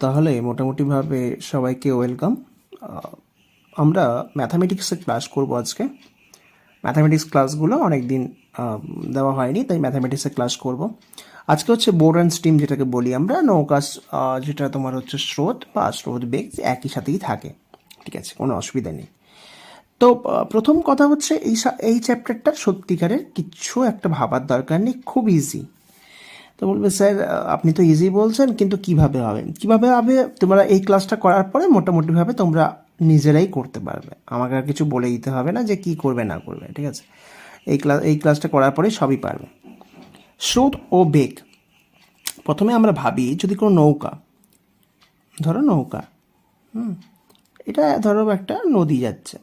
তাহলে মোটামুটিভাবে সবাইকে ওয়েলকাম। আমরা ম্যাথামেটিক্সের ক্লাস করব আজকে। ম্যাথামেটিক্স ক্লাসগুলো অনেক দিন দেওয়া হয়নি, তাই ম্যাথামেটিক্সের ক্লাস করব। আজকে হচ্ছে বোর অ্যান্ড স্টিম, যেটাকে বলি আমরা নৌকা, যেটা তোমার হচ্ছে স্রোত বা স্রোত বেগ একই সাথেই থাকে। ঠিক আছে, কোনো অসুবিধা নেই। তো প্রথম কথা হচ্ছে এই চ্যাপ্টারটার সত্যিকারের কিচ্ছু একটা ভাবার দরকার নেই, খুব ইজি। তো বলবে স্যার আপনি তো ইজি বলছেন, কিন্তু কিভাবে হবে তোমরা এই ক্লাসটা করার পরে মোটামুটিভাবে তোমরা নিজেরাই করতে পারবে। আমাকে আর কিছু বলে দিতে হবে না যে কি করবে না করবে। ঠিক আছে, এই ক্লাসটা করার পরে সবই পারবে। স্রোত ও বেগ। প্রথমে আমরা ভাবি, যদি কোনো নৌকা, ধরো নৌকা, এটা ধরো একটা নদী যাচ্ছে,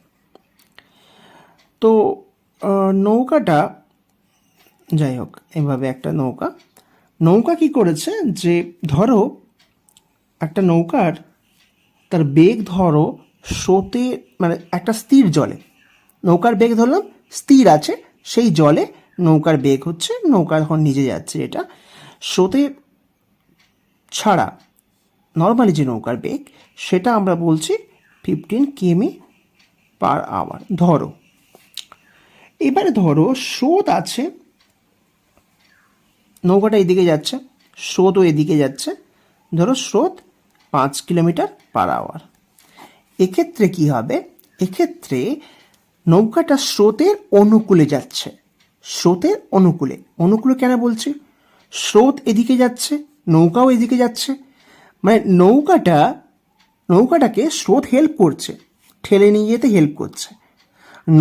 তো নৌকাটা, যাই হোক, এভাবে একটা নৌকা কি করেছে, যে ধরো একটা নৌকার তার বেগ ধরো স্রোতে, মানে একটা স্থির জলে নৌকার বেগ ধরলাম স্থির আছে, সেই জলে নৌকার বেগ হচ্ছে, নৌকা যখন নিজে যাচ্ছে, এটা স্রোতে ছাড়া নর্মালি যে নৌকার বেগ, সেটা আমরা বলছি 15 কিমি/আওয়ার। ধরো এবারে ধরো স্রোত আছে, নৌকাটা এদিকে যাচ্ছে, স্রোতও এদিকে যাচ্ছে, ধরো স্রোত 5 কিমি/আওয়ার। এক্ষেত্রে কি হবে, এক্ষেত্রে নৌকাটা স্রোতের অনুকূলে যাচ্ছে। স্রোতের অনুকূলে কেন বলছি, স্রোত এদিকে যাচ্ছে, নৌকাও এদিকে যাচ্ছে, মানে নৌকাটাকে স্রোত হেল্প করছে, ঠেলে নিয়ে যেতে হেল্প করছে।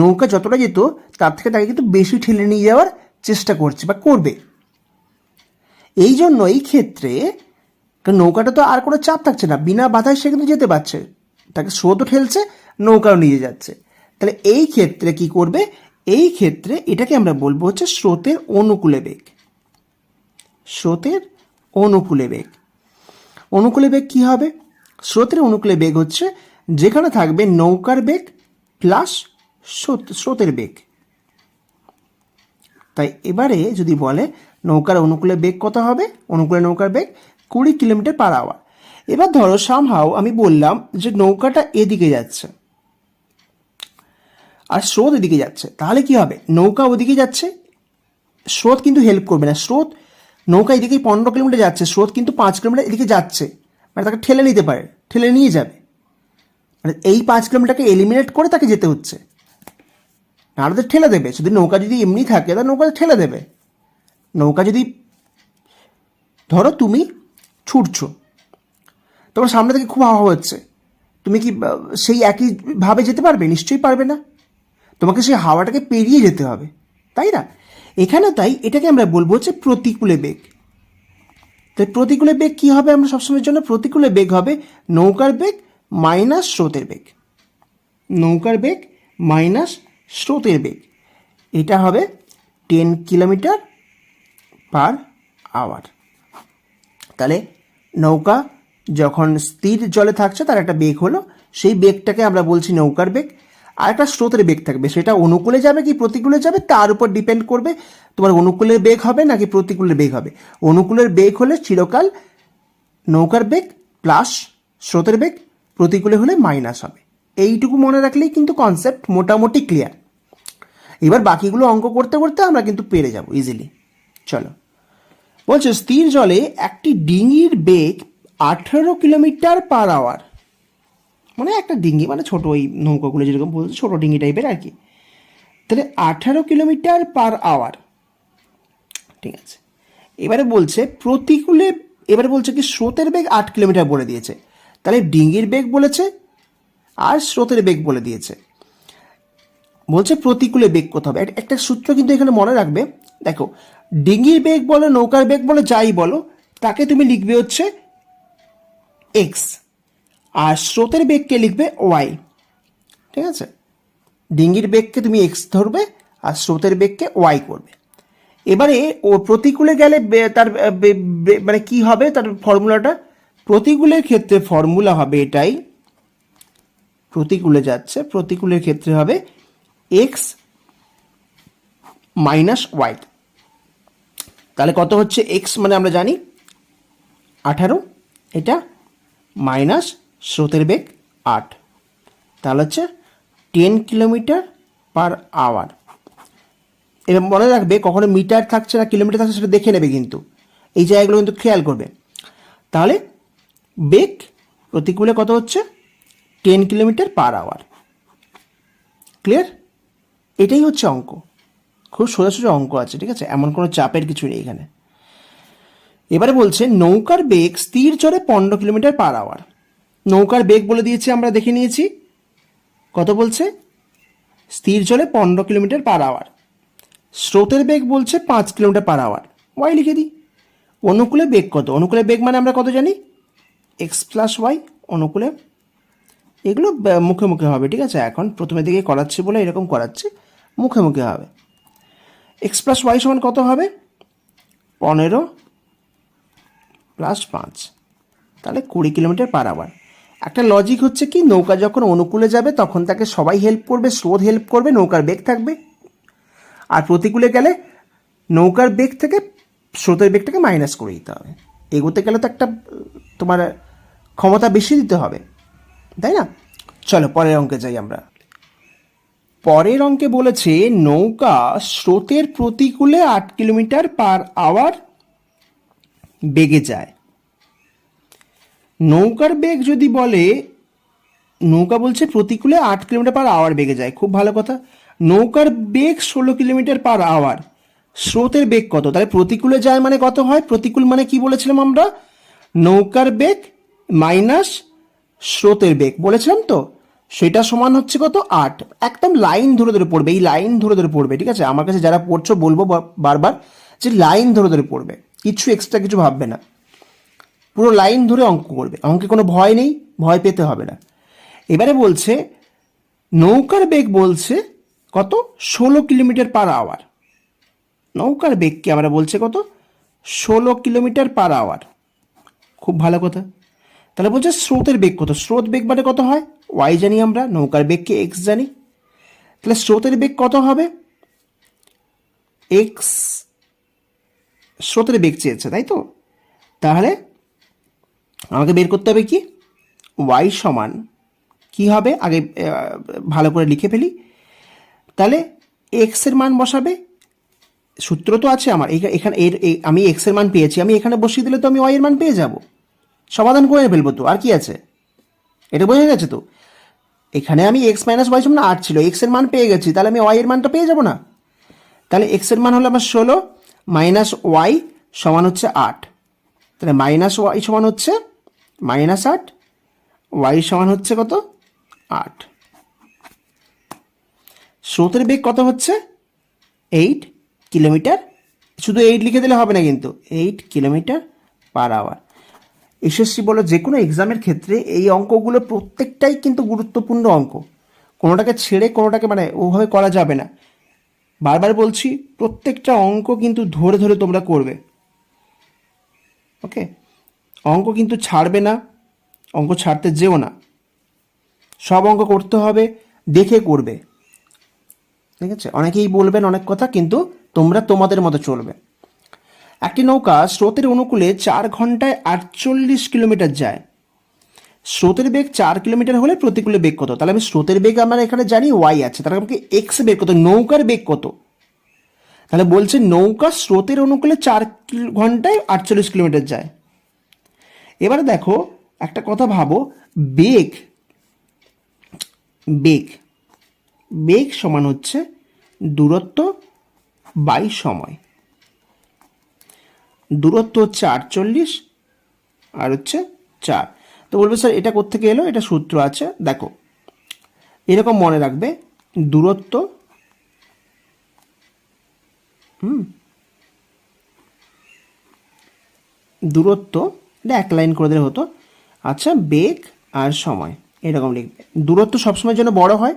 নৌকা যতটা যেত তার থেকে তাকে কিন্তু বেশি ঠেলে নিয়ে যাওয়ার চেষ্টা করছে বা করবে। এই জন্য এই ক্ষেত্রে নৌকাটা তো আর কোনো চাপ থাকছে না, বিনা বাধায় সে কিন্তু যেতে পারছে, তাকে স্রোতও ঠেলছে, নৌকাও নিয়ে যাচ্ছে। তাহলে এই ক্ষেত্রে কি করবে, এই ক্ষেত্রে এটাকে আমরা বলবো হচ্ছে স্রোতের অনুকূলে বেগ। স্রোতের অনুকূলে বেগ। অনুকূলে বেগ কি হবে, স্রোতের অনুকূলে বেগ হচ্ছে যেখানে থাকবে নৌকার বেগ প্লাস স্রোতের বেগ। তাই এবারে যদি বলে নৌকার অনুকূলে বেগ কত হবে, অনুকূলে নৌকার বেগ 20 কিমি/আওয়ার। এবার ধরো সামহাও আমি বললাম যে নৌকাটা এদিকে যাচ্ছে আর স্রোত এদিকে যাচ্ছে, তাহলে কি হবে, নৌকা ওদিকে যাচ্ছে, স্রোত কিন্তু হেল্প করবে না। নৌকা এদিকে 15 কিলোমিটার যাচ্ছে, স্রোত কিন্তু 5 কিলোমিটার এদিকে যাচ্ছে, মানে তাকে ঠেলে নিতে পারে, ঠেলে নিয়ে যাবে, মানে এই 5 কিলোমিটারকে এলিমিনেট করে তাকে যেতে হচ্ছে। নাহলে তো ঠেলে দেবে, যদি নৌকা যদি এমনি থাকে তাহলে নৌকা ঠেলে দেবে। নৌকা যদি ধরো তুমি ছুটছো, তোমার সামনে থেকে খুব হাওয়া হচ্ছে, তুমি কি সেই একইভাবে যেতে পারবে? নিশ্চয়ই পারবে না, তোমাকে সেই হাওয়াটাকে পেরিয়ে যেতে হবে, তাই না? এখানে তাই এটাকে আমরা বলবো হচ্ছে প্রতিকূলে বেগ। তাই প্রতিকূলে বেগ কি হবে, আমরা সবসময়ের জন্য প্রতিকূলে বেগ হবে নৌকার বেগ মাইনাস স্রোতের বেগ। নৌকার বেগ মাইনাস স্রোতের বেগ, এটা হবে 10 কিমি/আওয়ার। তাহলে নৌকা যখন স্থির জলে থাকছে তার একটা বেগ হলো, সেই বেগটাকে আমরা বলছি নৌকার বেগ। আর একটা স্রোতের বেগ থাকবে, সেটা অনুকূলে যাবে কি প্রতিকূলে যাবে তার উপর ডিপেন্ড করবে, তোমার অনুকূলের বেগ হবে নাকি প্রতিকূলের বেগ হবে। অনুকূলের বেগ হলে চিরকাল নৌকার বেগ প্লাস স্রোতের বেগ, প্রতিকূলে হলে মাইনাস হবে। এইটুকু মনে রাখলেই কিন্তু কনসেপ্ট মোটামুটি ক্লিয়ার। এবার বাকিগুলো অঙ্ক করতে করতে আমরা কিন্তু পেরে যাব ইজিলি। চলো, বলছে স্থির জলে একটি ডিঙির বেগ 18 কিমি/আওয়ার। মানে একটা ডিঙি, মানে ছোট ওই নৌকাগুলো যেরকম বলছে, ছোট ডিঙি টাইপের আর কি। তাহলে 18 কিমি/আওয়ার। ঠিক আছে, এবারে বলছে প্রতিকূলে, এবারে বলছে কি স্রোতের বেগ 8 কিলোমিটার বলে দিয়েছে, তাহলে ডিঙির বেগ বলেছে আর স্রোতের বেগ বলে দিয়েছে। বলছে প্রতিকূলে বেগ কত হবে। একটা সূত্র কিন্তু এখানে মনে রাখবে, দেখো ডিঙির বেগ বলো নৌকার বেগ বলো যাই বলো, তাকে তুমি লিখবে হচ্ছে এক্স, আর স্রোতের বেগকে লিখবে ওয়াই। ঠিক আছে, ডিঙির বেগকে তুমি এক্স ধরবে আর স্রোতের বেগকে ওয়াই করবে। এবারে ও প্রতিকূলে গেলে তার মানে কি হবে তার ফর্মুলাটা, প্রতিকূলের ক্ষেত্রে ফর্মুলা হবে এটাই, প্রতিকূলে যাচ্ছে, প্রতিকূলের ক্ষেত্রে হবে এক্স মাইনাস ওয়াই। তাহলে কত হচ্ছে, এক্স মানে আমরা জানি 18, এটা মাইনাস স্রোতের বেগ 8, তাহলে হচ্ছে 10 কিলোমিটার পার আওয়ার। এবার মনে রাখবে কখনো মিটার থাকছে না কিলোমিটার থাকছে সেটা দেখে নেবে, কিন্তু এই জায়গাগুলো কিন্তু খেয়াল করবে। তাহলে বেগ প্রতিকূলে কত হচ্ছে? 10 কিলোমিটার পার আওয়ার। ক্লিয়ার? এটাই হচ্ছে অঙ্ক, খুব সোজাসুজি অঙ্ক আছে, ঠিক আছে, এমন কোনো চাপের কিছু নেই এখানে। এবারে বলছে নৌকার বেগ স্থির চরে 15 কিলোমিটার পার আওয়ার। নৌকার বেগ বলে দিয়েছে, আমরা দেখে নিয়েছি কত বলছে, স্থির চলে 15 কিলোমিটার পার আওয়ার। স্রোতের বেগ বলছে 5 কিলোমিটার পার আওয়ার, ওয়াই লিখে দিই। অনুকূলে বেগ কত? অনুকূলে বেগ মানে আমরা কত জানি, এক্স প্লাস ওয়াই। অনুকূলে এগুলো মুখে মুখে হবে, ঠিক আছে, এখন প্রথমে দিকে করাচ্ছি বলে এরকম করাচ্ছি, মুখে মুখে হবে। এক্স প্লাস ওয়াই সমান কত হবে? 15 প্লাস 5, তাহলে 20 কিলোমিটার পার আওয়ার। একটা লজিক হচ্ছে কি, নৌকা যখন অনুকূলে যাবে তখন তাকে সবাই হেল্প করবে, স্রোত হেল্প করবে, নৌকার বেগ থাকবে। আর প্রতিকূলে গেলে নৌকার বেগ থেকে স্রোতের বেগটাকে মাইনাস করে দিতে হবে। এগোতে গেলে তো একটা তোমার ক্ষমতা বেশি দিতে হবে, তাই না? চলো পরের অঙ্কে যাই আমরা। পরের অঙ্কে বলেছে নৌকা স্রোতের প্রতিকূলে 8 কিলোমিটার পার আওয়ার বেগে যায়। নৌকার বেগ যদি বলে, নৌকা বলছে প্রতিকূলে 8 কিলোমিটার পার আওয়ার বেগে যায়, খুব ভালো কথা। নৌকার বেগ 16 কিলোমিটার পার আওয়ার, স্রোতের বেগ কত? তাহলে প্রতিকূলে যায় মানে কত হয়? প্রতিকূল মানে কি বলেছিলাম আমরা? নৌকার বেগ মাইনাস স্রোতের বেগ বলেছিলাম তো, সেটা সমান হচ্ছে কত? 8। একদম লাইন ধরে ধরে পড়বে, এই লাইন ধরে ধরে পড়বে, ঠিক আছে? আমার কাছে যারা পড়ছো বলবো বারবার যে লাইন ধরে ধরে পড়বে, কিছু এক্সট্রা কিছু ভাববে না, পুরো লাইন ধরে অঙ্ক করবে, অঙ্কে কোনো ভয় নেই, ভয় পেতে হবে না। এবারে বলছে নৌকার বেগ বলছে কত? 16 কিলোমিটার পার আওয়ার। নৌকার বেগকে আমরা বলছে কত? 16 কিলোমিটার পার আওয়ার, খুব ভালো কথা। তাহলে বলছে স্রোতের বেগ কত? স্রোত বেগ মানে কত হয়? ওয়াই জানি আমরা, নৌকার বেগকে এক্স জানি, তাহলে স্রোতের বেগ কত হবে? এক্স, স্রোতের বেগ চেয়েছে তাই তো, তাহলে আমাকে বের করতে হবে কি, ওয়াই সমান কি হবে, আগে ভালো করে লিখে ফেলি। তাহলে এক্স এর মান বসাবে, সূত্র তো আছে আমার এখানে, আমি এক্স এর মান পেয়েছি, আমি এখানে বসিয়ে দিলে তো আমি ওয়াই এর মান পেয়ে যাব, সমাধান করে ফেলবো তো, আর কি আছে, এটা বোঝা গেছে তো। এখানে আমি এক্স মাইনাস ওয়াই সমান 8 ছিল, এক্স এর মান পেয়ে গেছি, তাহলে আমি ওয়াই এর মানটা পেয়ে যাব না? তাহলে এক্স এর মান হলো আমার 16 মাইনাস ওয়াই সমান হচ্ছে 8, তাহলে মাইনাস ওয়াই সমান হচ্ছে -8, ওয়াই সমান হচ্ছে কত? 8। স্রোতের বেগ কত হচ্ছে? 8 কিলোমিটার, শুধু 8 লিখে দিলে হবে না কিন্তু, 8 কিলোমিটার পার আওয়ার। এসএসসি বলো যে কোনো এক্সামের ক্ষেত্রে এই অঙ্কগুলো প্রত্যেকটাই কিন্তু গুরুত্বপূর্ণ অঙ্ক, কোনোটাকে ছেড়ে কোনোটাকে মানে ওভাবে করা যাবে না। বারবার বলছি, প্রত্যেকটা অঙ্ক কিন্তু ধরে ধরে তোমরা করবে, ওকে? অঙ্ক কিন্তু ছাড়বে না, অঙ্ক ছাড়তে যেও না, সব অঙ্ক করতে হবে, দেখে করবে, ঠিক আছে? অনেকেই বলবেন অনেক কথা, কিন্তু তোমরা তোমাদের মতো চলবে। একটি নৌকা স্রোতের অনুকূলে 4 ঘন্টায় 48 কিলোমিটার যায়। স্রোতের বেগ 4 কিলোমিটার হলে প্রতিকূলে বেগ কত? তাহলে আমি স্রোতের বেগ আমরা এখানে জানি ওয়াই আছে, তাহলে আমাকে এক্স বেগ কত, নৌকার বেগ কত? তাহলে বলছে নৌকা স্রোতের অনুকূলে 4 ঘন্টায় 48 কিলোমিটার যায়। এবারে দেখো একটা কথা ভাবো, বেগ বেগ বেগ সমান হচ্ছে দূরত্ব বাই সময়। দূরত্ব হচ্ছে 48 আর হচ্ছে 4। তো বলবে স্যার এটা কোত্থেকে এলো? এটা সূত্র আছে, দেখো এরকম মনে রাখবে, দূরত্ব দূরত্ব, এটা এক লাইন করে দিলে হতো, আচ্ছা, বেগ আর সময় এরকম লিখবে। দূরত্ব সবসময়ের জন্য বড় হয়,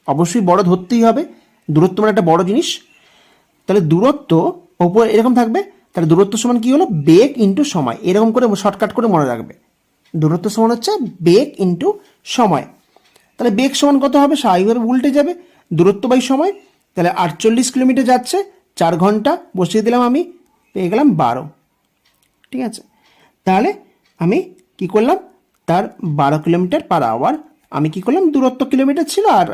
অবশ্যই বড় ধরতেই হবে, দূরত্ব মানে একটা বড় জিনিস। তাহলে দূরত্ব ওপর এরকম থাকবে, তাহলে দূরত্ব সমান কি হলো? বেগ ইন্টু সময়, এরকম করে শর্টকাট করে মনে রাখবে, দূরত্ব সমান হচ্ছে বেগ ইন্টু সময়। তাহলে বেগ সমান কত হবে? স্বাভাবিকভাবে উল্টে যাবে, দূরত্ব বাই সময়। তাহলে 48 কিলোমিটার যাচ্ছে, 4 ঘন্টা বসিয়ে দিলাম, আমি পেয়ে গেলাম 12, ঠিক আছে? তাহলে আমি কি করলাম, তার 12 কিলোমিটার/আওয়ার। আমি কি করলাম, দূরত্ব কিলোমিটার ছিল আর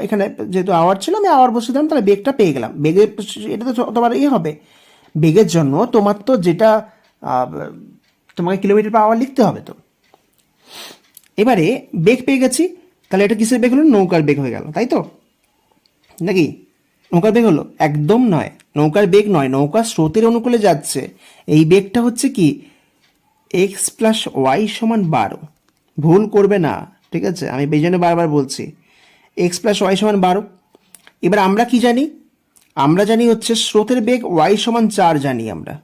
এখানে যেহেতু আওয়ার ছিল আমি আওয়ার বসে দিলাম, তাহলে বেগটা পেয়ে গেলাম। বেগের এটা তো তোমার হবে, বেগের জন্য তোমার তো যেটা তোমাকে কিলোমিটার/আওয়ার লিখতে হবে। তো এবারে বেগ পেয়ে গেছি, তাহলে এটা কিসের বেগ হলো, নৌকার বেগ হয়ে গেল, তাই তো নাকি? নৌকার বেগ হলো? একদম নয়, নৌকার বেগ নয়, নৌকা স্রোতের অনুকূলে যাচ্ছে। এই বেগটা হচ্ছে কি x+y=12। ভুল করবে না, ঠিক আছে? আমি এই জন্য বারবার বলছি x+y=12। এবার আমরা কি জানি? আমরা জানি হচ্ছে স্রোতের বেগ y=4 জানি আমরা,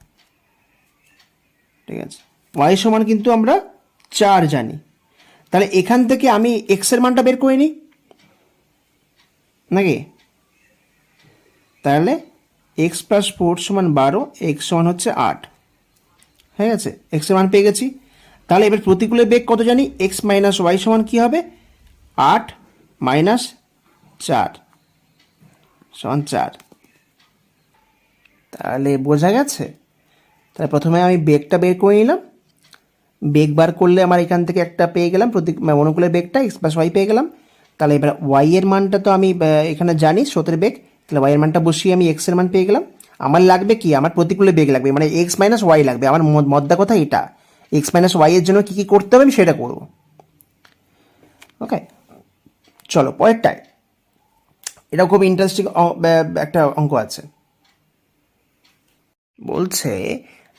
ঠিক আছে? y সমান কিন্তু আমরা 4 জানি। তাহলে এখান থেকে আমি x এর মানটা বের করে নিই নাকি? তাহলে x+4=12, x সমান হচ্ছে 8, হয়ে গেছে? x এর মান পেয়ে গেছি। তাহলে এবার প্রতিকূলের বেগ কত জানি, x - y সমান কি হবে, 8 - 4 সমান 4। তাহলে বোঝা গেছে? তাহলে প্রথমে আমি বেগটা বের করে নিলাম, বেগ বার করলে আমার এখান থেকে একটা পেয়ে গেলাম, অনুকূলের বেগটা x+y পেয়ে গেলাম। তাহলে এবার y এর মানটা তো আমি এখানে জানি, স্রোতের বেগ, তাহলে y এর মানটা বসিয়ে আমি x এর মান পেয়ে গেলাম। আমার লাগবে কি, আমার প্রতিকূলে বেগ লাগবে, মানে x - y লাগবে। আমার মদ্দা কথা এটা, x - y এর জন্য কি কি করতে হবে আমি সেটা করব। ওকে, চলো পরেরটায়। এটা খুব ইন্টারেস্টিং একটা অঙ্ক আছে। বলছে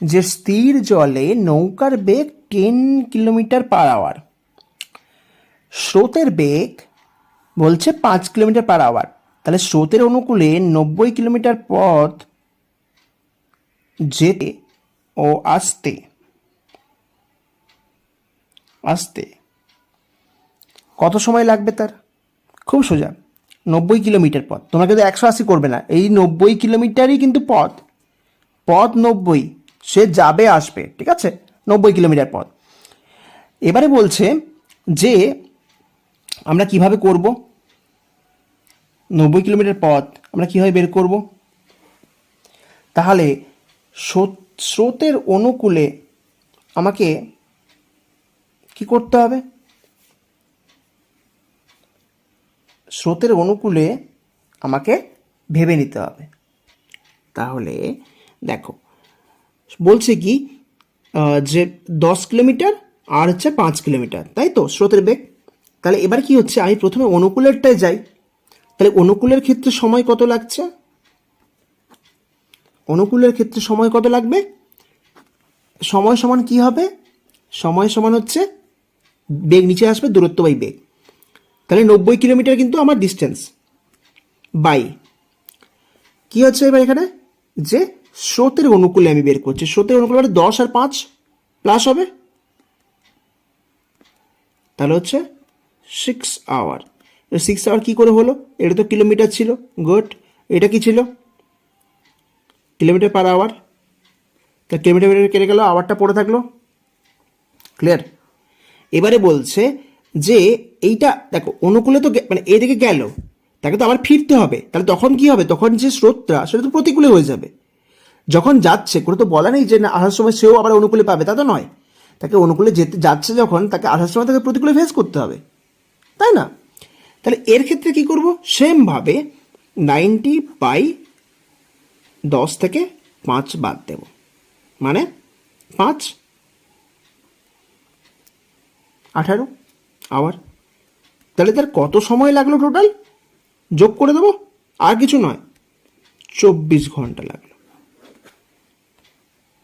যে স্থির জলে নৌকার বেগ 10 কিলোমিটার/আওয়ার, স্রোতের বেগ বলছে 5 কিলোমিটার/আওয়ার। তাহলে স্রোতের অনুকূলে 90 কিলোমিটার পথ যেতে ও আসতে আসতে কত সময় লাগবে তার? খুব সোজা, 90 কিলোমিটার পথ, তোমরা কিন্তু 180 করবে না, এই 90 কিলোমিটারই কিন্তু পথ, 90, সে যাবে আসবে, ঠিক আছে? 90 কিলোমিটার পথ। এবারে বলছে যে আমরা কিভাবে করব 90 কিলোমিটার পথ, আমরা কিভাবে বের করব? তাহলে স্রোতের অনুকূলে আমাকে কি করতে হবে? স্রোতের অনুকূলে আমাকে ভেবে নিতে হবে। তাহলে দেখো বলছে কি যে 10 কিলোমিটার আর হচ্ছে 5 কিলোমিটার, তাই তো স্রোতের বেগ। তাহলে এবার কি হচ্ছে, আমি প্রথমে অনুকূলেরটায় যাই। তাহলে অনুকূলের ক্ষেত্রে সময় কত লাগছে? অনুকূলের ক্ষেত্রে সময় কত লাগবে? সময় সমান কি হবে? সময় সমান হচ্ছে বেগ নিচে আসবে, দূরত্ব বাই বেগ। তাহলে 90 কিলোমিটার কিন্তু আমার ডিস্টেন্স বাই কি হচ্ছে এবার এখানে, যে স্রোতের অনুকূলে আমি বের করছি, স্রোতের অনুকূলে 10 আর 5 প্লাস হবে, তাহলে হচ্ছে 6 আওয়ার। 6 আওয়ার কী করে হলো? এটা তো কিলোমিটার ছিল, গুড। এটা কি ছিল? কিলোমিটার/আওয়ার। তা কিলোমিটার কেটে গেল, আওয়ারটা পড়ে থাকলো, ক্লিয়ার? এবারে বলছে যে এইটা দেখো অনুকূলে তো মানে এদিকে গেল, তাকে তো আবার ফিরতে হবে, তাহলে তখন কি হবে? তখন যে স্রোতটা সেটা তো প্রতিকূলে হয়ে যাবে। যখন যাচ্ছে কোনো তো বলা নেই যে না আসার সময় সেও আবার অনুকূলে পাবে, তা তো নয়। তাকে অনুকূলে যেতে যাচ্ছে যখন, তাকে আসার সময় তাকে প্রতিকূলে ফেস করতে হবে, তাই না? তাহলে এর ক্ষেত্রে কি করব? সেমভাবে 90/10 থেকে 5 বাদ দেব, মানে 5 18 আওয়ার। তাহলে তার কত সময় লাগলো টোটাল? যোগ করে দেবো, আর কিছু নয়, 24 ঘন্টা লাগলো।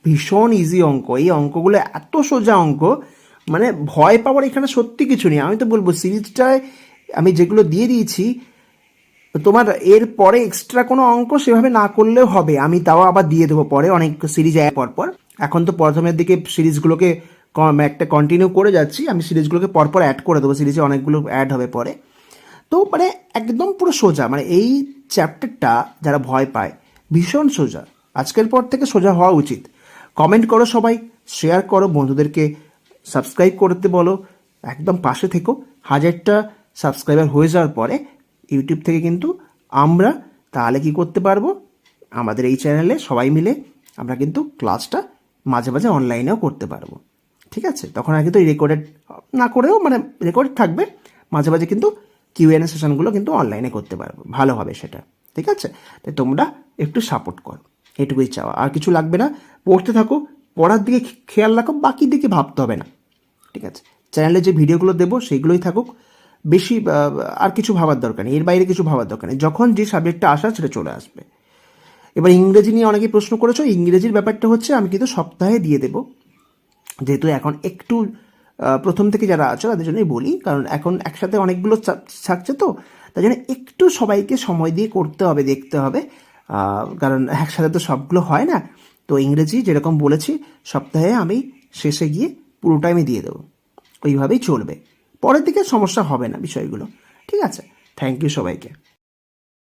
ভীষণ ইজি অঙ্ক, এই অঙ্কগুলো এত সোজা অঙ্ক, মানে ভয় পাওয়ার এখানে সত্যি কিছু নেই। আমি তো বলবো সিরিজটায় আমি যেগুলো দিয়ে দিয়েছি, তোমার এর পরে এক্সট্রা কোনো অঙ্ক সেভাবে না করলেও হবে, আমি তাও আবার দিয়ে দেবো পরে অনেক সিরিজ পরপর। এখন তো প্রথমের দিকে সিরিজগুলোকে একটা কন্টিনিউ করে যাচ্ছি, আমি সিরিজগুলোকে পরপর অ্যাড করে দেবো, সিরিজে অনেকগুলো অ্যাড হবে পরে। তো মানে একদম পুরো সোজা, মানে এই চ্যাপ্টারটা যারা ভয় পায় ভীষণ সোজা, আজকের পর থেকে সোজা হওয়া উচিত। কমেন্ট করো সবাই, শেয়ার করো, বন্ধুদেরকে সাবস্ক্রাইব করতে বলো, একদম পাশে থেকো। 1000টা সাবস্ক্রাইবার হয়ে যাওয়ার পরে ইউটিউব থেকে কিন্তু আমরা তাহলে কি করতে পারবো, আমাদের এই চ্যানেলে সবাই মিলে আমরা কিন্তু ক্লাসটা মাঝে মাঝে অনলাইনেও করতে পারবো। ঠিক ঠিক আছে? তখন আর কিন্তু রেকর্ডেড না করেও মানে রেকর্ড থাকবে, মাঝে মাঝে কিন্তু কিউএনএ সেশনগুলো কিন্তু অনলাইনে করতে পারবো, ভালো হবে সেটা, ঠিক আছে? তাই তোমরা একটু সাপোর্ট করো, এটুকুই চাওয়া, আর কিছু লাগবে না। পড়তে থাকো, পড়ার দিকে খেয়াল রাখো, বাকি দিকে ভাবতে হবে না, ঠিক আছে? চ্যানেলে যে ভিডিওগুলো দেবো সেইগুলোই থাকুক, বেশি আর কিছু ভাবার দরকার নেই, এর বাইরে কিছু ভাবার দরকার নেই। যখন যে সাবজেক্টটা আসা সেটা চলে আসবে। এবার ইংরেজি নিয়ে অনেকে প্রশ্ন করেছো, ইংরেজির ব্যাপারটা হচ্ছে আমি কিন্তু সপ্তাহে দিয়ে দেবো, যেহেতু এখন একটু প্রথম থেকে যারা আছে তাদের জন্যই বলি, কারণ এখন একসাথে অনেকগুলো থাকছে, তো তাই জন্য একটু সবাইকে সময় দিয়ে করতে হবে, দেখতে হবে, কারণ একসাথে তো সবগুলো হয় না। তো ইংরেজি যেরকম বলেছি সপ্তাহে আমি শেষে গিয়ে পুরোটাই আমি দিয়ে দেবো, ওইভাবেই চলবে, পরের দিকে সমস্যা হবে না বিষয়গুলো, ঠিক আছে? থ্যাংক ইউ সবাইকে।